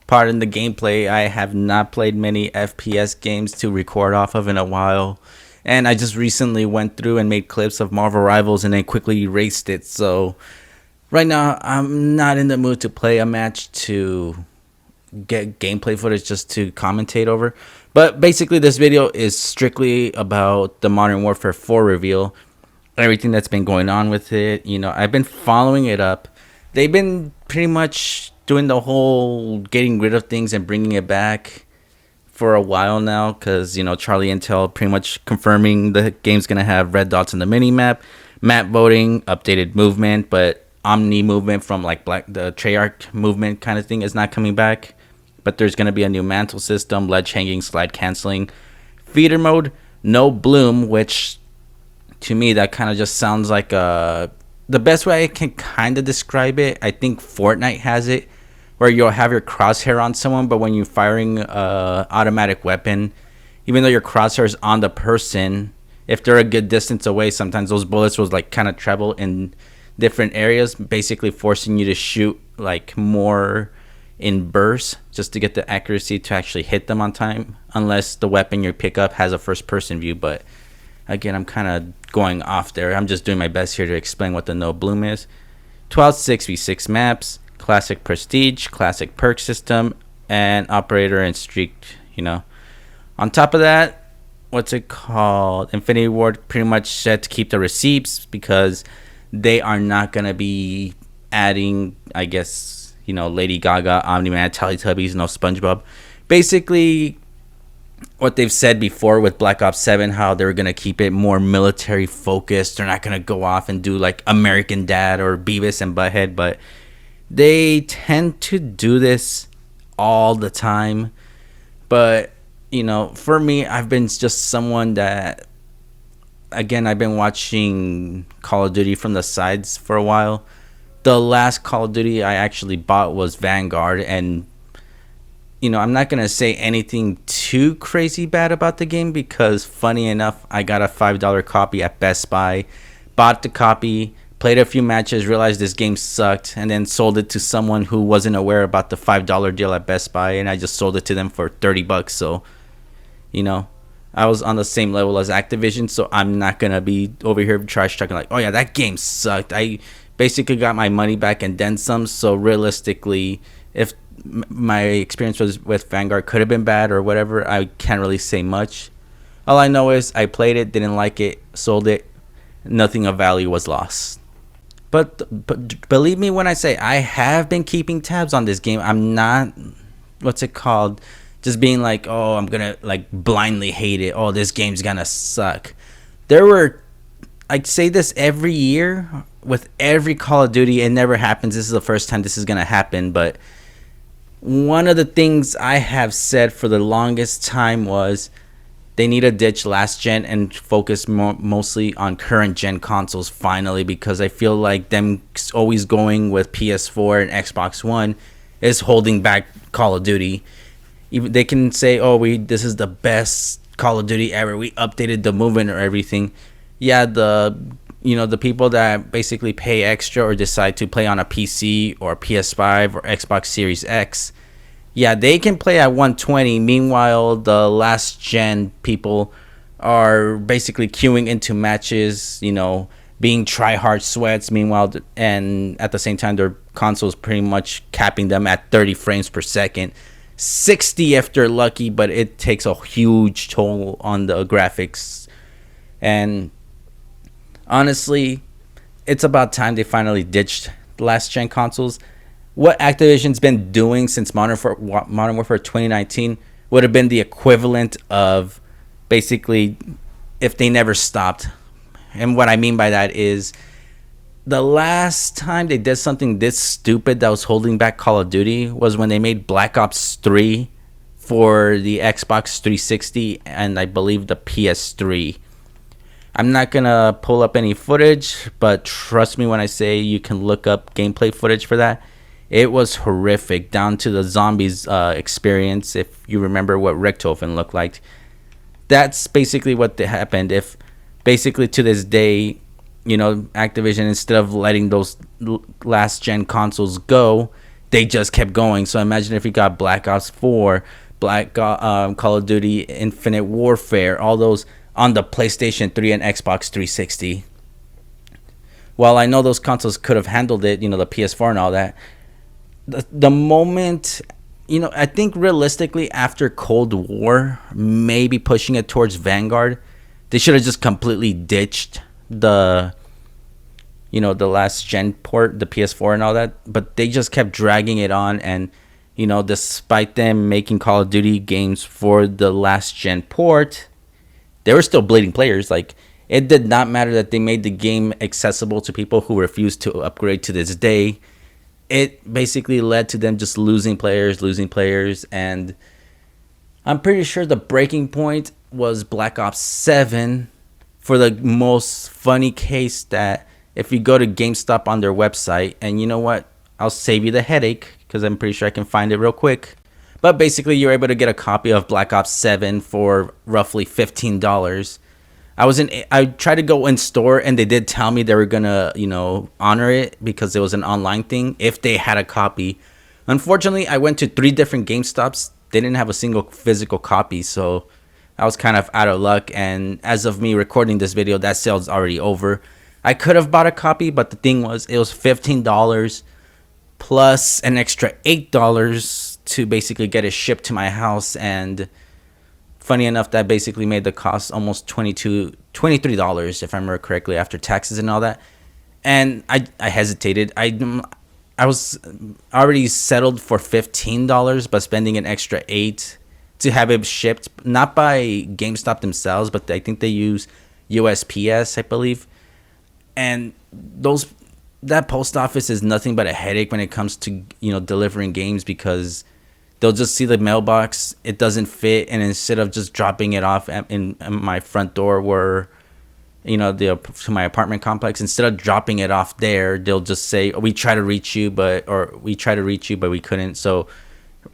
pardon the gameplay. I have not played many FPS games to record off of in a while. And I just recently went through and made clips of Marvel Rivals and then quickly erased it. So right now, I'm not in the mood to play a match to get gameplay footage just to commentate over. But basically, this video is strictly about the Modern Warfare 4 reveal, everything that's been going on with it. I've been following it up. They've been pretty much doing the whole getting rid of things and bringing it back for a while now, because Charlie Intel pretty much confirming the game's gonna have red dots in the mini map voting, updated movement, but omni movement from like the Treyarch movement kind of thing is not coming back. But there's gonna be a new mantle system, ledge hanging, slide canceling, feeder mode, no bloom, which to me that kind of just sounds like the best way I can kind of describe it. I think Fortnite has it, where you'll have your crosshair on someone, but when you're firing a automatic weapon, even though your crosshair is on the person, if they're a good distance away, sometimes those bullets will like kind of travel in different areas, basically forcing you to shoot like more in bursts just to get the accuracy to actually hit them on time, unless the weapon you pick up has a first person view. But again, I'm kind of going off there. I'm just doing my best here to explain what the no bloom is. 12 6v6 maps, classic prestige, classic perk system, and operator and streak. On top of that, what's it called? Infinity Ward pretty much said to keep the receipts because they are not gonna be adding, I guess, Lady Gaga, Omni-Man, Teletubbies, no SpongeBob. Basically, what they've said before with Black Ops 7, how they're going to keep it more military focused. They're not going to go off and do like American Dad or Beavis and Butthead, but they tend to do this all the time. But, for me, I've been just someone that, again, I've been watching Call of Duty from the sides for a while. The last Call of Duty I actually bought was Vanguard, and I'm not going to say anything too crazy bad about the game because, funny enough, I got a $5 copy at Best Buy, bought the copy, played a few matches, realized this game sucked, and then sold it to someone who wasn't aware about the $5 deal at Best Buy, and I just sold it to them for $30. So, I was on the same level as Activision, so I'm not going to be over here trash talking like, oh yeah, that game sucked. I basically got my money back and then some. So realistically, if my experience was with Vanguard could have been bad or whatever, I can't really say much. All I know is I played it, didn't like it, sold it, nothing of value was lost. But believe me when I say I have been keeping tabs on this game. I'm not, what's it called, just being like, oh, I'm gonna like blindly hate it, oh, this game's gonna suck. I say this every year with every Call of Duty. It never happens. This is the first time this is going to happen. But one of the things I have said for the longest time was they need to ditch last gen and focus mostly on current gen consoles finally, because I feel like them always going with PS4 and Xbox One is holding back Call of Duty. Even they can say, oh, this is the best Call of Duty ever. We updated the movement or everything. Yeah, the people that basically pay extra or decide to play on a PC or PS5 or Xbox Series X, yeah, they can play at 120. Meanwhile, the last gen people are basically queuing into matches, being try-hard sweats. Meanwhile, and at the same time, their consoles pretty much capping them at 30 frames per second. 60 if they're lucky, but it takes a huge toll on the graphics. And honestly, it's about time they finally ditched last gen consoles. What Activision's been doing since Modern Warfare 2019 would have been the equivalent of basically if they never stopped. And what I mean by that is the last time they did something this stupid that was holding back Call of Duty was when they made Black Ops 3 for the Xbox 360 and I believe the PS3. I'm not going to pull up any footage, but trust me when I say you can look up gameplay footage for that. It was horrific, down to the zombies experience, if you remember what Richtofen looked like. That's basically what happened. If basically to this day, Activision, instead of letting those last gen consoles go they just kept going. So imagine if you got Black Ops 4, Call of Duty Infinite Warfare, all those on the PlayStation 3 and Xbox 360. While I know those consoles could have handled it, the PS4 and all that, the moment, I think realistically after Cold War, maybe pushing it towards Vanguard, they should have just completely ditched the last gen port, the PS4 and all that. But they just kept dragging it on, and despite them making Call of Duty games for the last gen port, they were still bleeding players. Like, it did not matter that they made the game accessible to people who refused to upgrade to this day. It basically led to them just losing players, and I'm pretty sure the breaking point was Black Ops 7, for the most funny case that if you go to GameStop on their website, and you know what, I'll save you the headache because I'm pretty sure I can find it real quick. But basically, you're able to get a copy of Black Ops 7 for roughly $15. I tried to go in store, and they did tell me they were gonna, honor it because it was an online thing if they had a copy. Unfortunately, I went to 3 different GameStops. They didn't have a single physical copy, so I was kind of out of luck. And as of me recording this video, that sale's already over. I could have bought a copy, but the thing was, it was $15 plus an extra $8 to basically get it shipped to my house. And funny enough, that basically made the cost almost $23, if I remember correctly, after taxes and all that. And I hesitated. I was already settled for $15, but spending an extra $8 to have it shipped, not by GameStop themselves, but I think they use USPS, I believe. And that post office is nothing but a headache when it comes to delivering games, because they'll just see the mailbox, it doesn't fit, and instead of just dropping it off in my front door where to my apartment complex, instead of dropping it off there, they'll just say, we try to reach you but we couldn't, so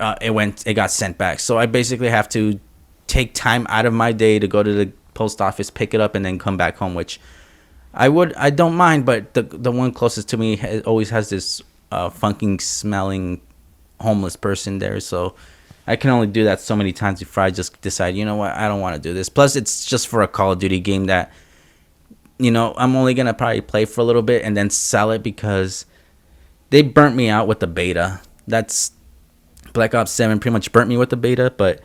it got sent back. So I basically have to take time out of my day to go to the post office, pick it up, and then come back home, which I don't mind, but the one closest to me always has this funky smelling homeless person there, so I can only do that so many times before I just decide, you know what, I don't want to do this. Plus, it's just for a Call of Duty game that I'm only gonna probably play for a little bit and then sell it, because they burnt me out with the beta. That's Black Ops 7 pretty much burnt me with the beta. But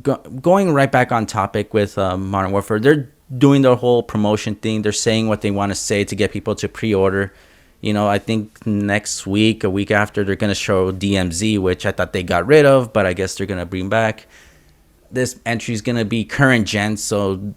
going right back on topic with Modern Warfare, they're doing their whole promotion thing. They're saying what they want to say to get people to pre-order. I think next week, a week after, they're going to show DMZ, which I thought they got rid of, but I guess they're going to bring back. This entry is going to be current gen, so,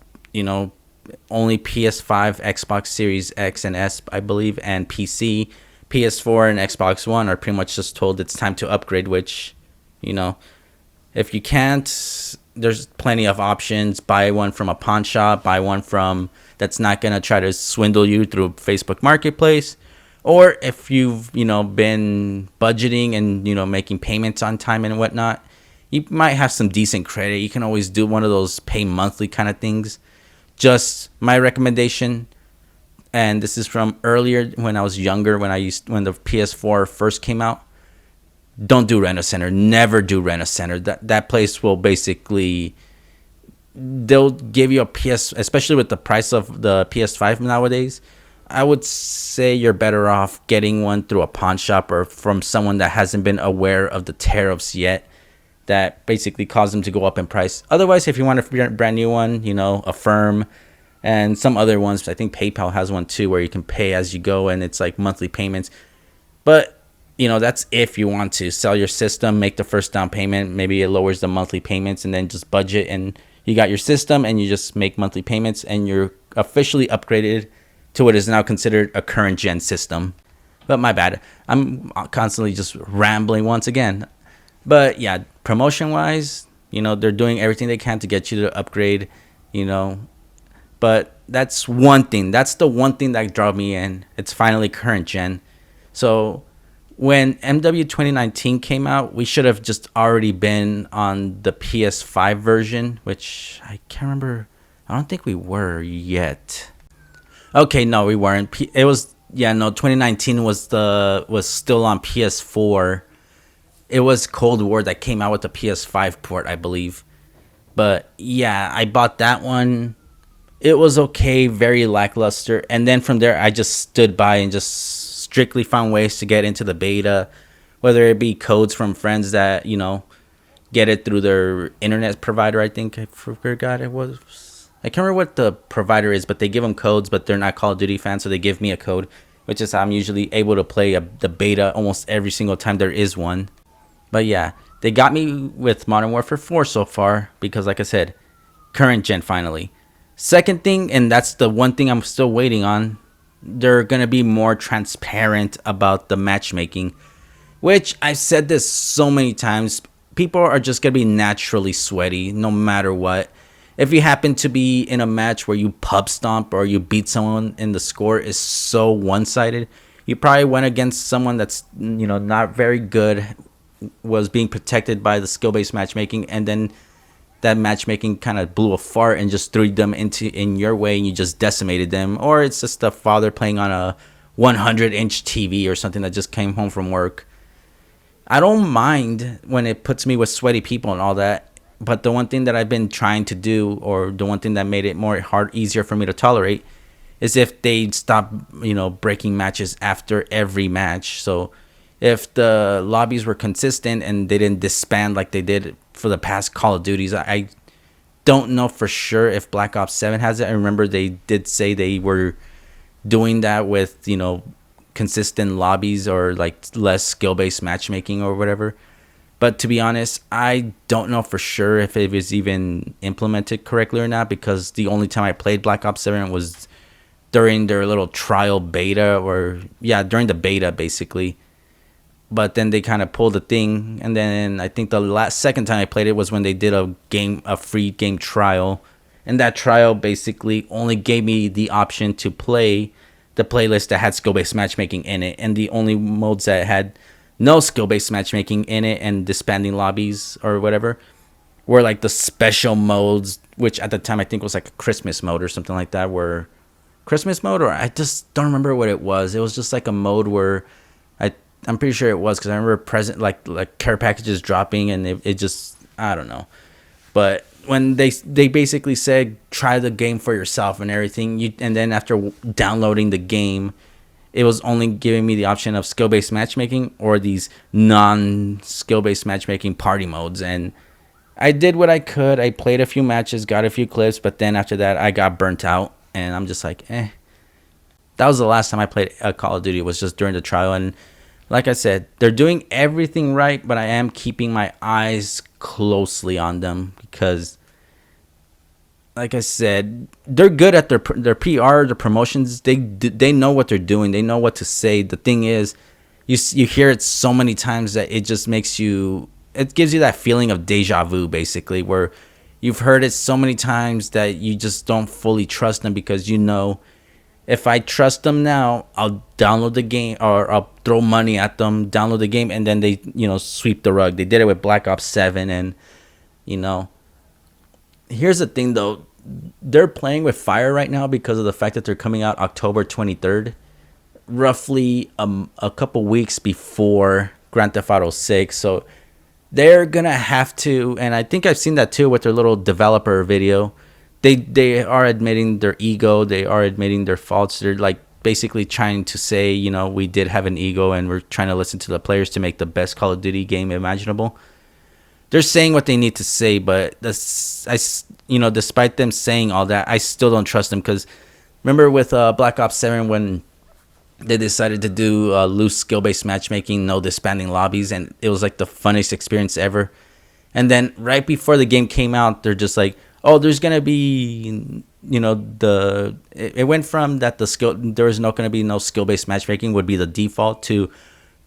only PS5, Xbox Series X and S, I believe, and PC. PS4 and Xbox One are pretty much just told it's time to upgrade, which, if you can't, there's plenty of options. Buy one from a pawn shop, buy one from that's not going to try to swindle you through Facebook Marketplace. Or if you've, been budgeting and, making payments on time and whatnot, you might have some decent credit. You can always do one of those pay monthly kind of things. Just my recommendation, and this is from earlier when I was younger, when the PS4 first came out, don't do Rent-A-Center. Never do Rent-A-Center. That place will basically, they'll give you a PS, especially with the price of the PS5 nowadays, I would say you're better off getting one through a pawn shop or from someone that hasn't been aware of the tariffs yet that basically cause them to go up in price. Otherwise, if you want a brand new one, Affirm and some other ones, I think PayPal has one too where you can pay as you go and it's like monthly payments. But, that's if you want to sell your system, make the first down payment, maybe it lowers the monthly payments, and then just budget and you got your system and you just make monthly payments and you're officially upgraded to what is now considered a current gen system. But my bad, I'm constantly just rambling once again. But yeah, promotion wise, they're doing everything they can to get you to upgrade, but that's one thing. That's the one thing that drew me in. It's finally current gen. So when MW 2019 came out, we should have just already been on the PS5 version, which I can't remember. I don't think we were yet. Okay, no, we weren't. It was Yeah, no, 2019 was still on PS4. It was Cold War that came out with the PS5 port, I believe. But yeah, I bought that one. It was okay, very lackluster. And then from there, I just stood by and just strictly found ways to get into the beta, whether it be codes from friends that, get it through their internet provider. I think I forgot it was. I can't remember what the provider is, but they give them codes, but they're not Call of Duty fans, so they give me a code, which is how I'm usually able to play the beta almost every single time there is one. But yeah, they got me with Modern Warfare 4 so far because, like I said, current gen finally. Second thing, and that's the one thing I'm still waiting on, they're going to be more transparent about the matchmaking, which I've said this so many times. People are just going to be naturally sweaty no matter what. If you happen to be in a match where you pub stomp or you beat someone and the score is so one-sided, you probably went against someone that's, not very good, was being protected by the skill-based matchmaking, and then that matchmaking kind of blew a fart and just threw them in your way and you just decimated them. Or it's just a father playing on a 100-inch TV or something that just came home from work. I don't mind when it puts me with sweaty people and all that, but the one thing that I've been trying to do, or the one thing that made it easier for me to tolerate, is if they stop, breaking matches after every match. So if the lobbies were consistent and they didn't disband like they did for the past Call of Duties, I don't know for sure if Black Ops 7 has it. I remember they did say they were doing that with, consistent lobbies or like less skill-based matchmaking or whatever. But to be honest, I don't know for sure if it was even implemented correctly or not, because the only time I played Black Ops 7 was during their little trial beta, or during the beta basically. But then they kind of pulled the thing, and then I think the second time I played it was when they did a free game trial, and that trial basically only gave me the option to play the playlist that had skill-based matchmaking in it, and the only modes that had no skill-based matchmaking in it and disbanding lobbies or whatever were like the special modes, which at the time I think was like a Christmas mode or something like that, or I just don't remember what it was. It was just like a mode where I'm pretty sure it was, because I remember like care packages dropping, and it just, I don't know. But when they basically said try the game for yourself and everything, and then after downloading the game, it was only giving me the option of skill-based matchmaking or these non-skill-based matchmaking party modes. And I did what I could. I played a few matches, got a few clips, but then after that I got burnt out, and I'm just like, That was the last time I played a Call of Duty, was just during the trial. And like I said, they're doing everything right, but I am keeping my eyes closely on them because, like I said, they're good at their PR, their promotions. They know what they're doing. They know what to say. The thing is, you hear it so many times that it just makes you. It gives you that feeling of deja vu, basically, where you've heard it so many times that you just don't fully trust them, because if I trust them now, I'll download the game, or I'll throw money at them, download the game, and then they, sweep the rug. They did it with Black Ops 7, and, here's the thing, though. They're playing with fire right now because of the fact that they're coming out October 23rd, roughly a couple weeks before Grand Theft Auto 6. So they're going to have to, and I think I've seen that too with their little developer video, they are admitting their ego. They are admitting their faults. They're like basically trying to say, we did have an ego and we're trying to listen to the players to make the best Call of Duty game imaginable. They're saying what they need to say, but despite them saying all that, I still don't trust them, because remember with Black Ops 7 when they decided to do loose skill-based matchmaking, no disbanding lobbies, and it was like the funniest experience ever. And then right before the game came out, they're just like, oh, there's gonna be, it went from that there is not gonna be no skill-based matchmaking would be the default to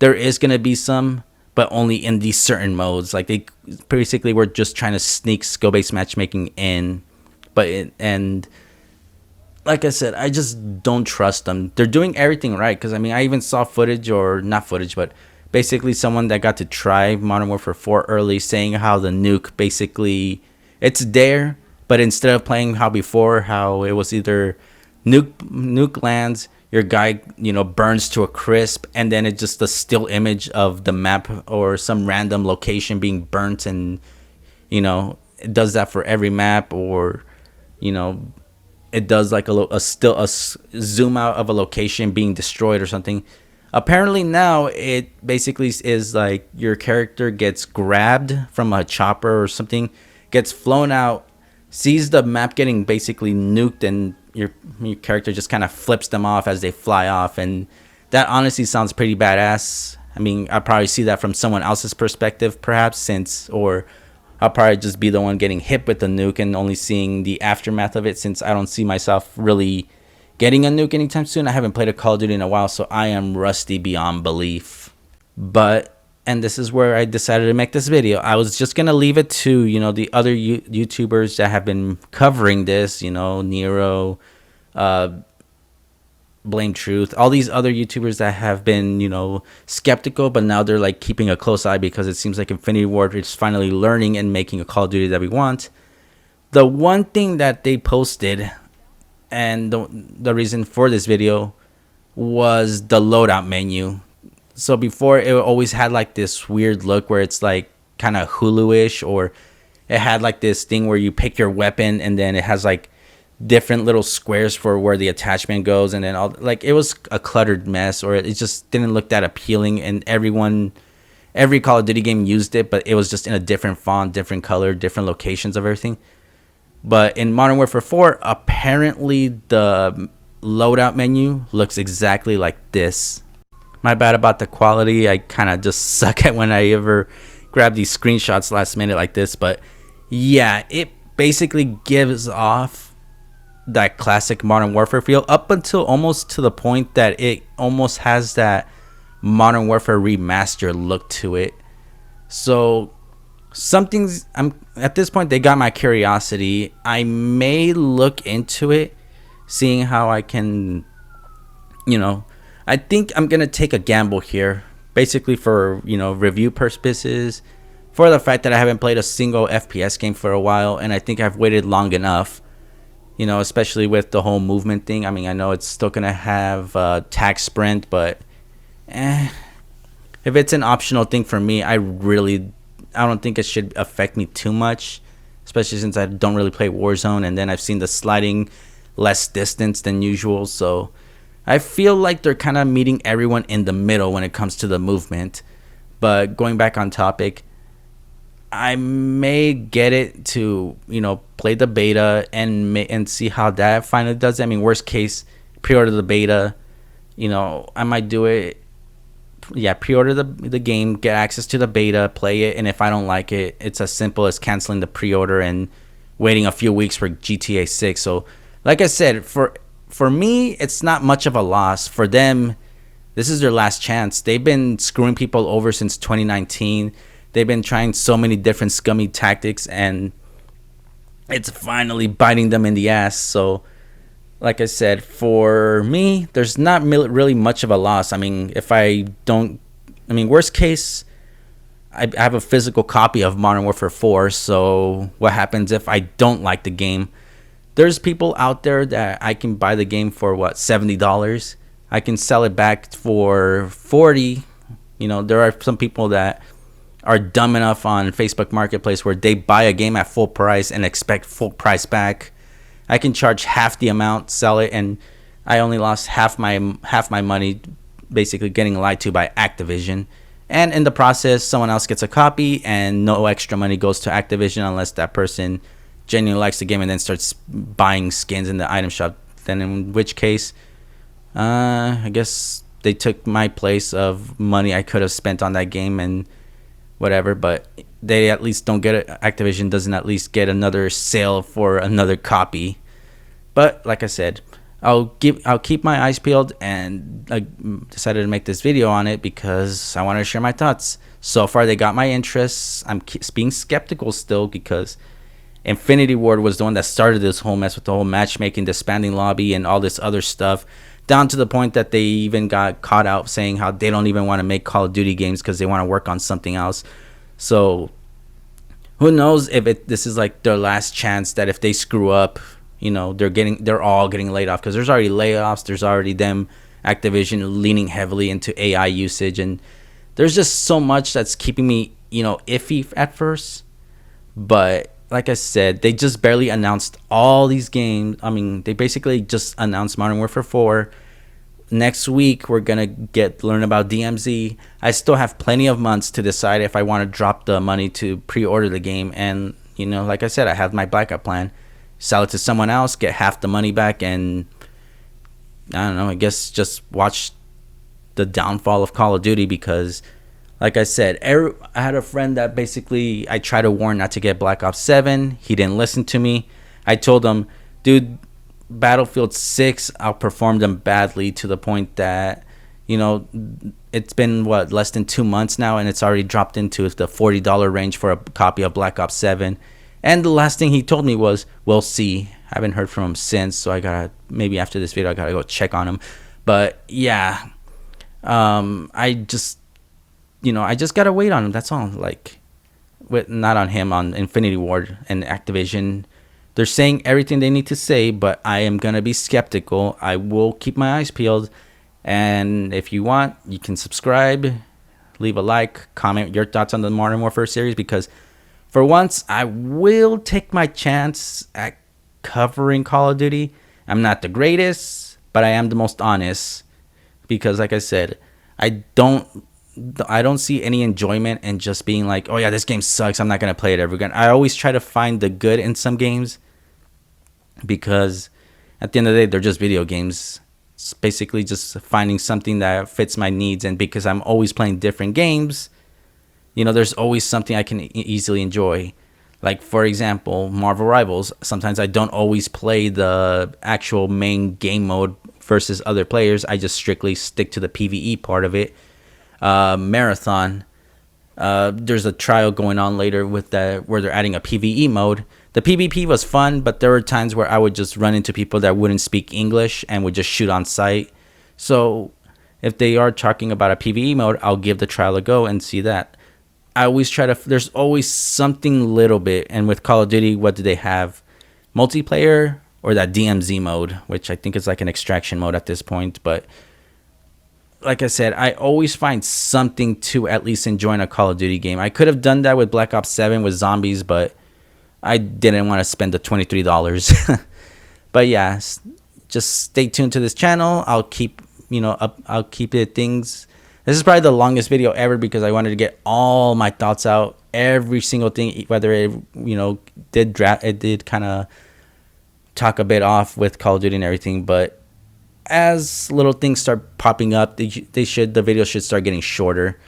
there is gonna be some, but only in these certain modes. Like they basically were just trying to sneak skill-based matchmaking in, and like I said, I just don't trust them. They're doing everything right, because I even saw footage, or not footage, but basically someone that got to try Modern Warfare 4 early saying how the nuke basically, it's there, but instead of playing how it was either nuke lands, your guy, burns to a crisp, and then it's just a still image of the map or some random location being burnt, and it does that for every map, or it does like a zoom out of a location being destroyed or something. Apparently now it basically is like your character gets grabbed from a chopper or something, gets flown out, sees the map getting basically nuked, and your character just kind of flips them off as they fly off. And that honestly sounds pretty badass. I mean, I'd probably see that from someone else's perspective, perhaps, or I'll probably just be the one getting hit with the nuke and only seeing the aftermath of it, since I don't see myself really getting a nuke anytime soon. I haven't played a Call of Duty in a while, so I am rusty beyond belief. And this is where I decided to make this video. I was just going to leave it to, the other YouTubers that have been covering this, Nero, Blame Truth, all these other YouTubers that have been, skeptical, but now they're like keeping a close eye because it seems like Infinity Ward is finally learning and making a Call of Duty that we want. The one thing that they posted, and the reason for this video, was the loadout menu. So before, it always had like this weird look where it's like kind of Hulu-ish, or it had like this thing where you pick your weapon and then it has like different little squares for where the attachment goes, and then it was a cluttered mess, or it just didn't look that appealing. And every Call of Duty game used it, but it was just in a different font, different color, different locations of everything. But in Modern Warfare 4, apparently the loadout menu looks exactly like this. My bad about the quality. I kind of just suck at when I ever grab these screenshots last minute like this. But yeah, it basically gives off that classic Modern Warfare feel, up until almost to the point that it almost has that Modern Warfare remaster look to it. So at this point, they got my curiosity. I may look into it, seeing how I can, I think I'm going to take a gamble here, basically for, review purposes, for the fact that I haven't played a single FPS game for a while, and I think I've waited long enough, especially with the whole movement thing. I mean, I know it's still going to have tac sprint, but if it's an optional thing for me, I don't think it should affect me too much, especially since I don't really play Warzone, and then I've seen the sliding less distance than usual. So I feel like they're kind of meeting everyone in the middle when it comes to the movement. But going back on topic, I may get it to, play the beta and see how that finally does it. I mean, worst case, pre-order the beta. I might do it. Yeah, pre-order the game, get access to the beta, play it, and if I don't like it, it's as simple as canceling the pre-order and waiting a few weeks for GTA 6. So, like I said, for me, it's not much of a loss. For them, this is their last chance. They've been screwing people over since 2019. They've been trying so many different scummy tactics, and it's finally biting them in the ass. So, like I said, for me, there's not really much of a loss. I mean, worst case, I have a physical copy of Modern Warfare 4. So what happens if I don't like the game? There's people out there that I can buy the game for, $70. I can sell it back for $40. There are some people that are dumb enough on Facebook Marketplace where they buy a game at full price and expect full price back. I can charge half the amount, sell it, and I only lost half my money, basically getting lied to by Activision. And in the process, someone else gets a copy, and no extra money goes to Activision unless that person genuinely likes the game and then starts buying skins in the item shop. Then in which case, I guess they took my place of money I could have spent on that game and whatever, but they at least don't get it. Activision doesn't at least get another sale for another copy. But like I said, I'll keep my eyes peeled, and I decided to make this video on it because I wanted to share my thoughts. So far, they got my interests. I'm being skeptical still because Infinity Ward was the one that started this whole mess with the whole matchmaking, disbanding lobby, and all this other stuff, down to the point that they even got caught out saying how they don't even want to make Call of Duty games because they want to work on something else. So who knows if this is like their last chance, that if they screw up, they're all getting laid off, because there's already layoffs. There's already them, Activision, leaning heavily into AI usage, and there's just so much that's keeping me iffy at first. But like I said, they just barely announced all these games. I mean, they basically just announced Modern Warfare 4. Next week we're gonna learn about DMZ. I still have plenty of months to decide if I want to drop the money to pre-order the game, and like I said, I have my backup plan: sell it to someone else, get half the money back, and I don't know, I guess just watch the downfall of Call of Duty. Because like I said, I had a friend that basically I tried to warn not to get Black Ops 7. He didn't listen to me. I told him, dude, Battlefield 6 outperformed them badly, to the point that it's been less than 2 months now, and it's already dropped into the $40 range for a copy of Black Ops 7. And the last thing he told me was, we'll see. I haven't heard from him since, so maybe after this video I gotta go check on him. But yeah, I just gotta wait on him, that's all. Not on him, on Infinity Ward and Activision. They're saying everything they need to say, but I am going to be skeptical. I will keep my eyes peeled. And if you want, you can subscribe, leave a like, comment your thoughts on the Modern Warfare series, because for once, I will take my chance at covering Call of Duty. I'm not the greatest, but I am the most honest, because like I said, I don't see any enjoyment in just being like, oh yeah, this game sucks, I'm not going to play it ever again. I always try to find the good in some games, because at the end of the day, they're just video games. It's basically just finding something that fits my needs. And because I'm always playing different games, there's always something I can easily enjoy. Like, for example, Marvel Rivals. Sometimes I don't always play the actual main game mode versus other players. I just strictly stick to the PvE part of it. Marathon, there's a trial going on later with where they're adding a PvE mode. The PvP was fun, but there were times where I would just run into people that wouldn't speak English and would just shoot on sight. So if they are talking about a PvE mode, I'll give the trial a go and see that. I always there's always something little bit. And with Call of Duty, what do they have? Multiplayer or that DMZ mode, which I think is like an extraction mode at this point. But like I said, I always find something to at least enjoy in a Call of Duty game. I could have done that with Black Ops 7 with zombies, but I didn't want to spend the $23. But yeah, just stay tuned to this channel. I'll keep, I'll keep it things. This is probably the longest video ever, because I wanted to get all my thoughts out, every single thing, whether it, did kind of talk a bit off with Call of Duty and everything, but as little things start popping up, the video should start getting shorter,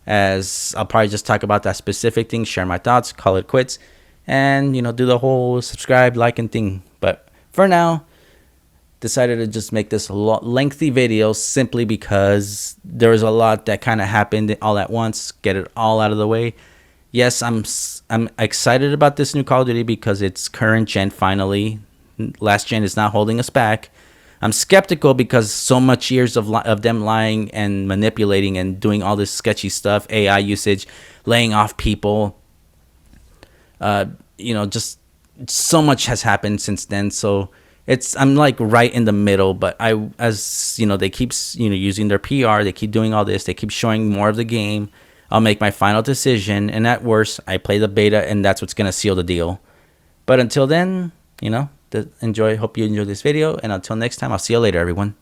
as I'll probably just talk about that specific thing, share my thoughts, call it quits, and do the whole subscribe, like, and thing. But for now, decided to just make this lengthy video simply because there was a lot that kind of happened all at once. Get it all out of the way. Yes, I'm excited about this new Call of Duty because it's current gen finally. Last gen is not holding us back. I'm skeptical because so much years of them lying and manipulating and doing all this sketchy stuff, AI usage, laying off people. Just so much has happened since then. So I'm like right in the middle, but they keep using their PR, they keep doing all this, they keep showing more of the game. I'll make my final decision, and at worst, I play the beta, and that's what's gonna seal the deal. But until then, hope you enjoy this video, and until next time, I'll see you later, everyone.